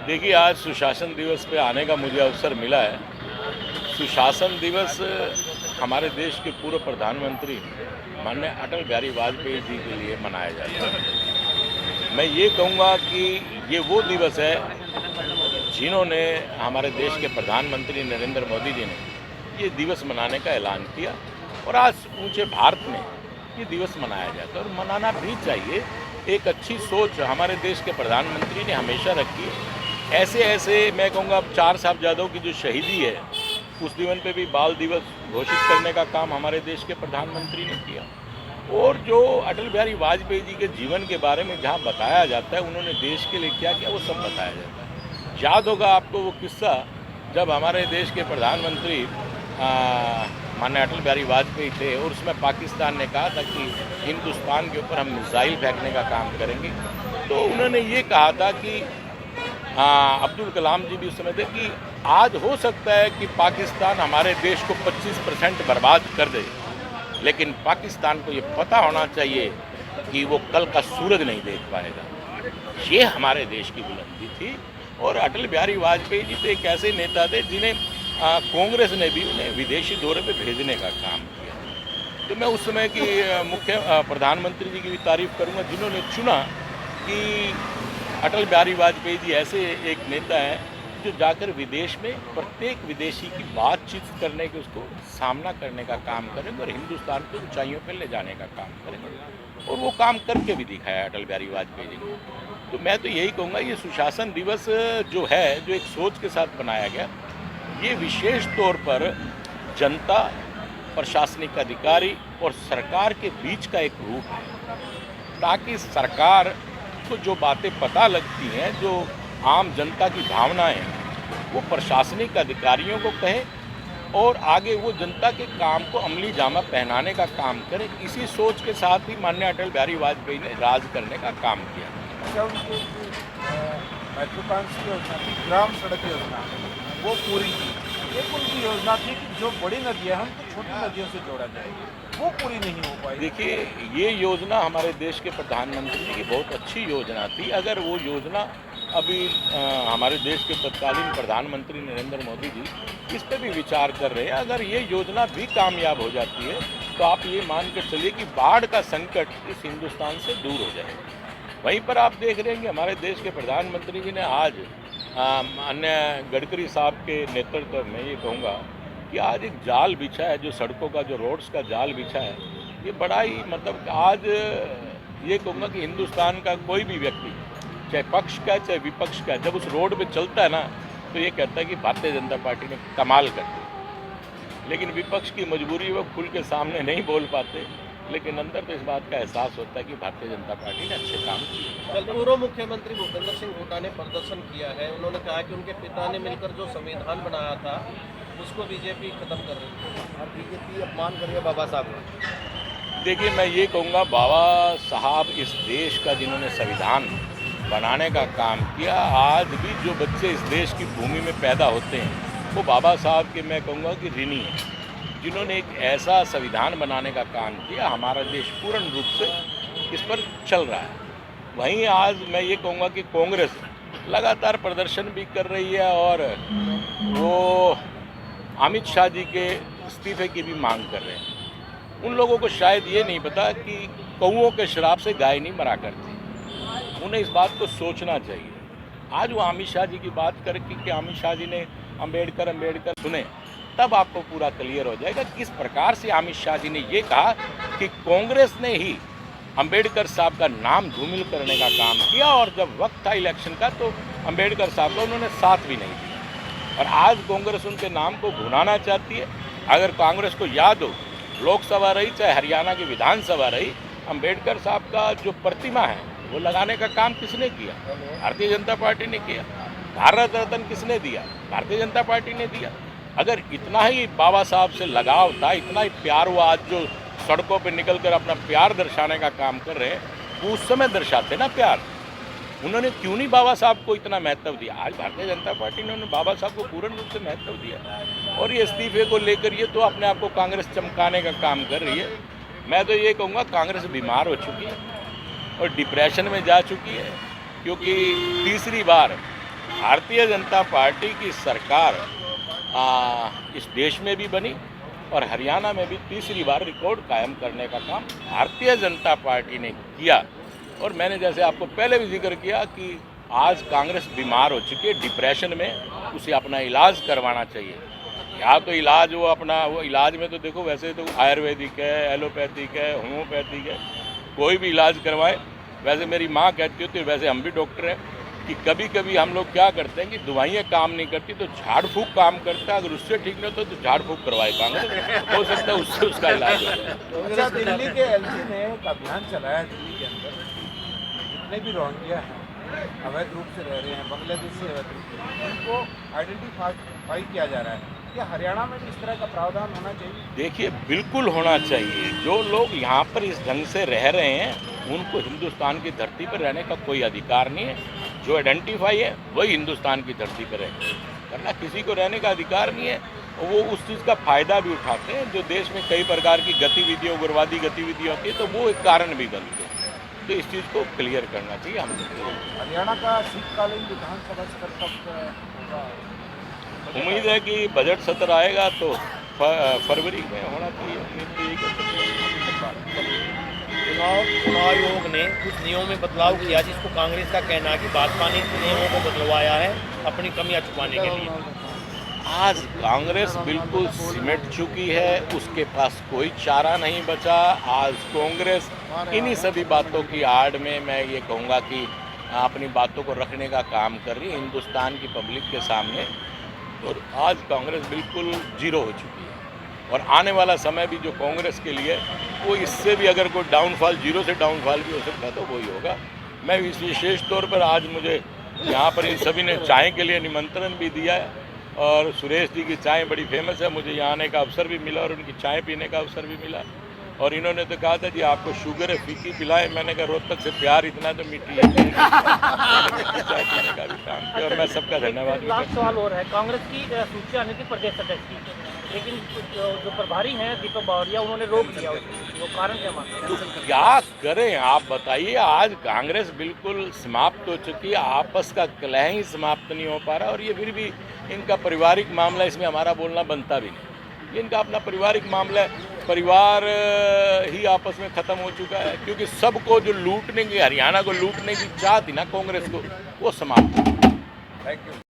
देखिए, आज सुशासन दिवस पे आने का मुझे अवसर मिला है। सुशासन दिवस हमारे देश के पूर्व प्रधानमंत्री माननीय अटल बिहारी वाजपेयी जी के लिए मनाया जाता है। मैं ये कहूँगा कि ये वो दिवस है जिन्होंने हमारे देश के प्रधानमंत्री नरेंद्र मोदी जी ने ये दिवस मनाने का ऐलान किया और आज पूरे भारत में ये दिवस मनाया जाता है और मनाना भी चाहिए। एक अच्छी सोच हमारे देश के प्रधानमंत्री ने हमेशा रखी है। ऐसे मैं कहूँगा 4 साहबजादों की जो शहीदी है उस दिन पे भी बाल दिवस घोषित करने का काम हमारे देश के प्रधानमंत्री ने किया। और जो अटल बिहारी वाजपेयी जी के जीवन के बारे में जहाँ बताया जाता है उन्होंने देश के लिए क्या किया वो सब बताया जाता है। याद होगा आपको वो किस्सा जब हमारे देश के प्रधानमंत्री माननीय अटल बिहारी वाजपेयी थे और उसमें पाकिस्तान ने कहा था कि हिंदुस्तान के ऊपर हम मिसाइल फेंकने का काम करेंगे। तो उन्होंने ये कहा था कि अब्दुल कलाम जी भी उस समय थे कि आज हो सकता है कि पाकिस्तान हमारे देश को 25% बर्बाद कर दे, लेकिन पाकिस्तान को ये पता होना चाहिए कि वो कल का सूरज नहीं देख पाएगा। ये हमारे देश की बुलंदी थी। और अटल बिहारी वाजपेयी जी तो एक ऐसे नेता थे जिन्हें कांग्रेस ने भी उन्हें विदेशी दौरे पे भेजने का काम किया। तो मैं उस समय की मुख्य प्रधानमंत्री जी की भी तारीफ करूंगा जिन्होंने चुना कि अटल बिहारी वाजपेयी जी ऐसे एक नेता हैं जो जाकर विदेश में प्रत्येक विदेशी की बातचीत करने के उसको सामना करने का काम करेंगे और हिंदुस्तान को ऊंचाइयों पर ले जाने का काम करेंगे। और वो काम करके भी दिखाया अटल बिहारी वाजपेयी जी ने। तो मैं तो यही कहूँगा ये सुशासन दिवस जो है जो एक सोच के साथ बनाया गया, ये विशेष तौर पर जनता, प्रशासनिक अधिकारी और सरकार के बीच का एक रूप है, ताकि सरकार को जो बातें पता लगती हैं, जो आम जनता की भावनाएं हैं, वो प्रशासनिक अधिकारियों को कहें और आगे वो जनता के काम को अमली जामा पहनाने का काम करें। इसी सोच के साथ ही माननीय अटल बिहारी वाजपेयी ने राज करने का काम किया। अच्छा, उनकी महत्वाकांक्षी योजना थी ग्राम सड़क योजना, वो पूरी की। एक उनकी योजना थी कि जो बड़ी नदियाँ हैं उनको छोटी नदियों से जोड़ा जाए, वो पूरी नहीं हो पाई। देखिए, ये योजना हमारे देश के प्रधानमंत्री जी की बहुत अच्छी योजना थी। अगर वो योजना अभी हमारे देश के तत्कालीन प्रधानमंत्री नरेंद्र मोदी जी इस पर भी विचार कर रहे हैं, अगर ये योजना भी कामयाब हो जाती है तो आप ये मान कर चलिए कि बाढ़ का संकट इस हिंदुस्तान से दूर हो जाएगा। वहीं पर आप देख रहे हैं कि हमारे देश के प्रधानमंत्री जी ने आज अन्य गडकरी साहब के नेतृत्व में ये कहूँगा कि आज एक जाल बिछा है, जो सड़कों का जो रोड्स का जाल बिछा है, ये बड़ा ही मतलब आज ये कहूँगा कि हिंदुस्तान का कोई भी व्यक्ति चाहे पक्ष का चाहे विपक्ष का जब उस रोड पे चलता है ना तो ये कहता है कि भारतीय जनता पार्टी ने कमाल कर दी। लेकिन विपक्ष की मजबूरी वो खुल के सामने नहीं बोल पाते, लेकिन अंदर तो इस बात का एहसास होता है कि भारतीय जनता पार्टी ने अच्छे काम किए। कल पूर्व मुख्यमंत्री भूपेंद्र सिंह हुड्डा ने प्रदर्शन किया है। उन्होंने कहा कि उनके पिता ने मिलकर जो संविधान बनाया था उसको बीजेपी खत्म कर रही है और बीजेपी अपमान कर रही है बाबा साहब का। देखिए, मैं ये कहूँगा बाबा साहब इस देश का जिन्होंने संविधान बनाने का काम किया, आज भी जो बच्चे इस देश की भूमि में पैदा होते हैं वो बाबा साहब के मैं कहूँगा कि ऋणी हैं, जिन्होंने एक ऐसा संविधान बनाने का काम किया। हमारा देश पूर्ण रूप से इस पर चल रहा है। वहीं आज मैं ये कहूँगा कि कांग्रेस लगातार प्रदर्शन भी कर रही है और वो अमित शाह जी के इस्तीफे की भी मांग कर रहे हैं। उन लोगों को शायद ये नहीं पता कि कौओं के शराब से गाय नहीं मरा करती। उन्हें इस बात को सोचना चाहिए। आज वो अमित शाह जी की बात करके कि अमित शाह जी ने अम्बेडकर सुने, तब आपको पूरा क्लियर हो जाएगा किस प्रकार से अमित शाह जी ने ये कहा कि कांग्रेस ने ही अम्बेडकर साहब का नाम धूमिल करने का काम किया और जब वक्त था इलेक्शन का तो अम्बेडकर साहब का उन्होंने साथ भी नहीं दिया। और आज कांग्रेस उनके नाम को भुनाना चाहती है। अगर कांग्रेस को याद हो, लोकसभा रही चाहे हरियाणा की विधानसभा रही, अम्बेडकर साहब का जो प्रतिमा है वो लगाने का काम किसने किया? भारतीय जनता पार्टी ने किया। भारत रत्न किसने दिया? भारतीय जनता पार्टी ने दिया। अगर इतना ही बाबा साहब से लगाव था, इतना ही प्यार हुआ, आज जो सड़कों पे निकल कर अपना प्यार दर्शाने का काम कर रहे हैं, वो उस समय दर्शाते ना प्यार। उन्होंने क्यों नहीं बाबा साहब को इतना महत्व दिया? आज भारतीय जनता पार्टी ने उन्हें बाबा साहब को पूर्ण रूप से महत्व दिया और ये इस्तीफे को लेकर ये तो अपने आप को कांग्रेस चमकाने का काम कर रही है। मैं तो ये कहूँगा कांग्रेस बीमार हो चुकी है और डिप्रेशन में जा चुकी है, क्योंकि तीसरी बार भारतीय जनता पार्टी की सरकार इस देश में भी बनी और हरियाणा में भी तीसरी बार रिकॉर्ड कायम करने का काम भारतीय जनता पार्टी ने किया। और मैंने जैसे आपको पहले भी जिक्र किया कि आज कांग्रेस बीमार हो चुकी है, डिप्रेशन में, उसे अपना इलाज करवाना चाहिए। या तो इलाज वो इलाज में तो देखो वैसे तो आयुर्वेदिक है, एलोपैथिक है, होम्योपैथिक है, कोई भी इलाज करवाए। वैसे मेरी माँ कहती होती है, वैसे हम भी डॉक्टर हैं, कि कभी कभी हम लोग क्या करते हैं कि दवाइयाँ काम नहीं करती तो झाड़ फूक काम करता है। अगर उससे ठीक नहीं होता तो झाड़ फूक करवाए कांग्रेस, हो सकता है उससे उसका इलाज हो जाए। अच्छा, दिल्ली के एलजी ने एक अभियान चलाया दिल्ली के अंदर, जितने भी रोहिंग्या हैं अवैध रूप से रह रहे हैं, बांग्लादेश से अवैध रूप से, उनको आइडेंटिफाई किया जा रहा है। क्या हरियाणा में भी इस तरह का प्रावधान होना चाहिए? देखिए, बिल्कुल होना चाहिए। जो लोग यहाँ पर इस ढंग से रह रहे हैं उनको हिंदुस्तान की धरती पर रहने का कोई अधिकार नहीं है। जो आइडेंटिफाई है वही हिंदुस्तान की धरती पर है, वरना किसी को रहने का अधिकार नहीं है। वो उस चीज़ का फ़ायदा भी उठाते हैं। जो देश में कई प्रकार की गतिविधियाँ, उग्रवादी गतिविधियाँ होती है तो वो एक कारण भी बनते हैं। तो इस चीज़ को क्लियर करना चाहिए हम लोग। हरियाणा का शीतकालीन विधानसभा सत्र कब होगा? उम्मीद है कि बजट सत्र आएगा तो फरवरी में होना चाहिए। उम्मीद तो यही कर सकते हैं। चुनाव आयोग ने कुछ नियमों में बदलाव किया, जिसको कांग्रेस का कहना है कि भाजपा ने नियमों को बदलवाया है अपनी कमियां छुपाने के लिए। आज कांग्रेस बिल्कुल सिमट चुकी है, उसके पास कोई चारा नहीं बचा। आज कांग्रेस इन्हीं सभी बातों की आड़ में, मैं ये कहूँगा कि अपनी बातों को रखने का काम कर रही है हिंदुस्तान की पब्लिक के सामने। और आज कांग्रेस बिल्कुल जीरो हो चुकी है और आने वाला समय भी जो कांग्रेस के लिए, वो इससे भी अगर कोई डाउनफॉल, जीरो से डाउनफॉल भी हो सकता है तो वही होगा। मैं इस विशेष तौर पर आज मुझे यहाँ पर इन सभी ने चाय के लिए निमंत्रण भी दिया है और सुरेश जी की चाय बड़ी फेमस है, मुझे यहाँ आने का अवसर भी मिला और उनकी चाय पीने का अवसर भी मिला। और इन्होंने तो कहा था जी आपको शुगर है, फीकी पिलाएं। मैंने कहा रोहतक से प्यार इतना तो मीठी है। चाय पीने का भी काम किया और मैं सबका धन्यवाद भी करता हूं। सवाल हो रहा है, कांग्रेस की सूची आने थी प्रदेश अध्यक्ष की, लेकिन जो प्रभारी हैं दीपक बावरिया, उन्होंने रोक दिया उसको। वो कारण क्या मानते हैं? तो क्या करें आप बताइए। आज कांग्रेस बिल्कुल समाप्त हो चुकी है, आपस का कलह ही समाप्त नहीं हो पा रहा। और ये फिर भी इनका पारिवारिक मामला, इसमें हमारा बोलना बनता भी नहीं। ये इनका अपना पारिवारिक मामला है, परिवार ही आपस में ख़त्म हो चुका है। क्योंकि सबको जो लूटने की, हरियाणा को लूटने की चाह थी ना कांग्रेस को, वो समाप्त। Thank you.